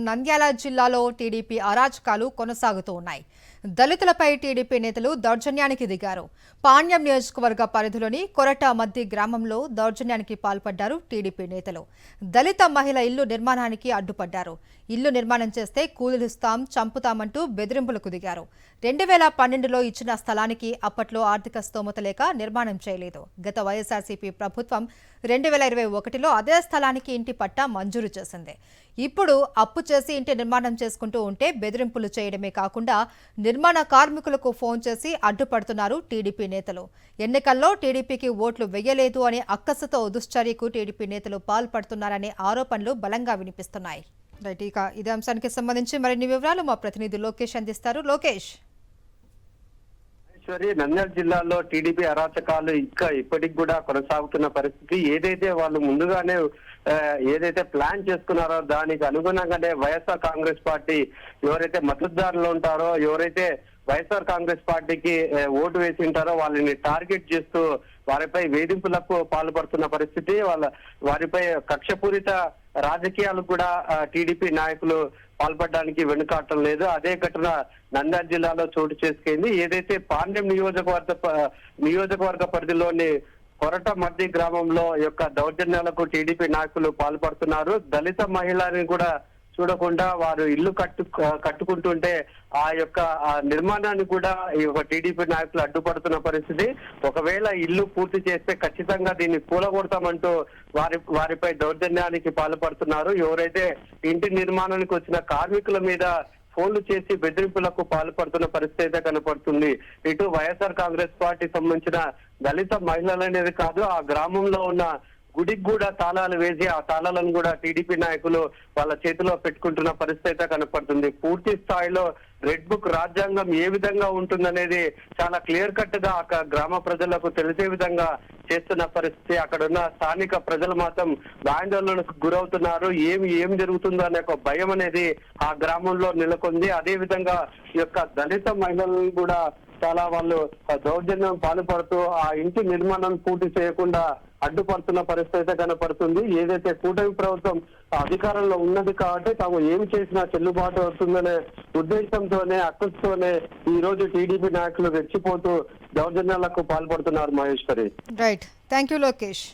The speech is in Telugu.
నంద్యాల జిల్లాలో టీడీపీ అరాచకాలు కొనసాగుతూ ఉన్నాయి. దళితులపై టీడీపీ నేతలు దౌర్జన్యానికి దిగారు. పాణ్యం నియోజకవర్గ పరిధిలోని కొరట మద్ది గ్రామంలో దౌర్జన్యానికి పాల్పడ్డారు టీడీపీ నేతలు. దళిత మహిళ ఇల్లు నిర్మాణానికి అడ్డుపడ్డారు. ఇల్లు నిర్మాణం చేస్తే కూలీలిస్తాం, చంపుతామంటూ బెదిరింపులకు దిగారు. 2012లో ఇచ్చిన స్థలానికి అప్పట్లో ఆర్థిక స్తోమత లేక నిర్మాణం చేయలేదు. గత వైఎస్ఆర్సీపీ ప్రభుత్వం 2021లో అదే స్థలానికి ఇంటి పట్టా మంజూరు చేసింది. ఇప్పుడు అప్పు చేసి ఇంటి నిర్మాణం చేసుకుంటూ ఉంటే బెదిరింపులు చేయడమే కాకుండా నిర్మాణ కార్మికులకు ఫోన్ చేసి అడ్డుపడుతున్నారు టీడీపీ నేతలు. ఎన్నికల్లో టీడీపీకి ఓట్లు వెయ్యలేదు అనే అక్కసుతో దుశ్చర్యకు టీడీపీ నేతలు పాల్పడుతున్నారనే ఆరోపణలు బలంగా వినిపిస్తున్నాయి. రైట్, ఇక ఇదే అంశానికి సంబంధించి మరిన్ని వివరాలు మా ప్రతినిధి లోకేష్ అందిస్తారు. లోకేష్. నంద్యాల జిల్లాలో టీడీపీ అరాచకాలు ఇంకా ఇప్పటికి కూడా కొనసాగుతున్న పరిస్థితి. ఏదైతే వాళ్ళు ముందుగానే ఏదైతే ప్లాన్ చేసుకున్నారో దానికి అనుగుణంగానే వైఎస్ఆర్ కాంగ్రెస్ పార్టీ ఎవరైతే మద్దతుదారులు ఉంటారో, ఎవరైతే వైఎస్ఆర్ కాంగ్రెస్ పార్టీకి ఓటు వేసి ఉంటారో వాళ్ళని టార్గెట్ చేస్తూ వారిపై వేధింపులకు పాల్పడుతున్న పరిస్థితి. వారిపై కక్షపూరిత రాజకీయాలు కూడా టీడీపీ నాయకులు పాల్పడడానికి వెనుకాటం లేదు. అదే ఘటన నంద్యాల జిల్లాలో చోటు చేసుకుంది. ఏదైతే పాణ్యం నియోజకవర్గ పరిధిలోని కొరట మద్ది గ్రామంలో యొక్క దౌర్జన్యాలకు టీడీపీ నాయకులు పాల్పడుతున్నారు. దళిత మహిళని కూడా చూడకుండా వారు ఇల్లు కట్టుకుంటుంటే ఆ యొక్క నిర్మాణాన్ని కూడా ఈ యొక్క టీడీపీ నాయకులు అడ్డుపడుతున్న పరిస్థితి. ఒకవేళ ఇల్లు పూర్తి చేస్తే ఖచ్చితంగా దీన్ని కూలగొడతామంటూ వారిపై దౌర్జన్యానికి పాల్పడుతున్నారు. ఎవరైతే ఇంటి నిర్మాణానికి వచ్చిన కార్మికుల మీద ఫోన్లు చేసి బెదిరింపులకు పాల్పడుతున్న పరిస్థితి అయితే కనపడుతుంది. ఇటు వైఎస్ఆర్ కాంగ్రెస్ పార్టీ సంబంధించిన దళిత మహిళలు అనేది కాదు, ఆ గ్రామంలో ఉన్న గుడికి కూడా తాళాలు వేసి ఆ తాళాలను కూడా టీడీపీ నాయకులు వాళ్ళ చేతిలో పెట్టుకుంటున్న పరిస్థితి అయితే కనపడుతుంది. పూర్తి స్థాయిలో రెడ్ బుక్ రాజ్యాంగం ఏ విధంగా ఉంటుందనేది చాలా క్లియర్ కట్ గా అక్కడ గ్రామ ప్రజలకు తెలిసే విధంగా చేస్తున్న పరిస్థితి. అక్కడ ఉన్న స్థానిక ప్రజలు మాత్రం ఆందోళనకు గురవుతున్నారు. ఏం జరుగుతుందో అనే ఒక భయం అనేది ఆ గ్రామంలో నెలకొంది. అదే విధంగా ఈ యొక్క దళిత మహిళలను కూడా చాలా వాళ్ళు దౌర్జన్యం పాల్పడుతూ ఆ ఇంటి నిర్మాణం పూర్తి చేయకుండా అడ్డుపడుతున్న పరిస్థితి అయితే కనపడుతుంది. ఏదైతే కూటమి ప్రభుత్వం అధికారంలో ఉన్నది కాబట్టి తాము ఏమి చేసినా చెల్లుబాటు అవుతుందనే ఉద్దేశంతోనే అక్కస్తోనే ఈ రోజు టీడీపీ నాయకులు రెచ్చిపోతూ దౌర్జన్యాలకు పాల్పడుతున్నారు. Maheshwari. Right, thank you Lokesh.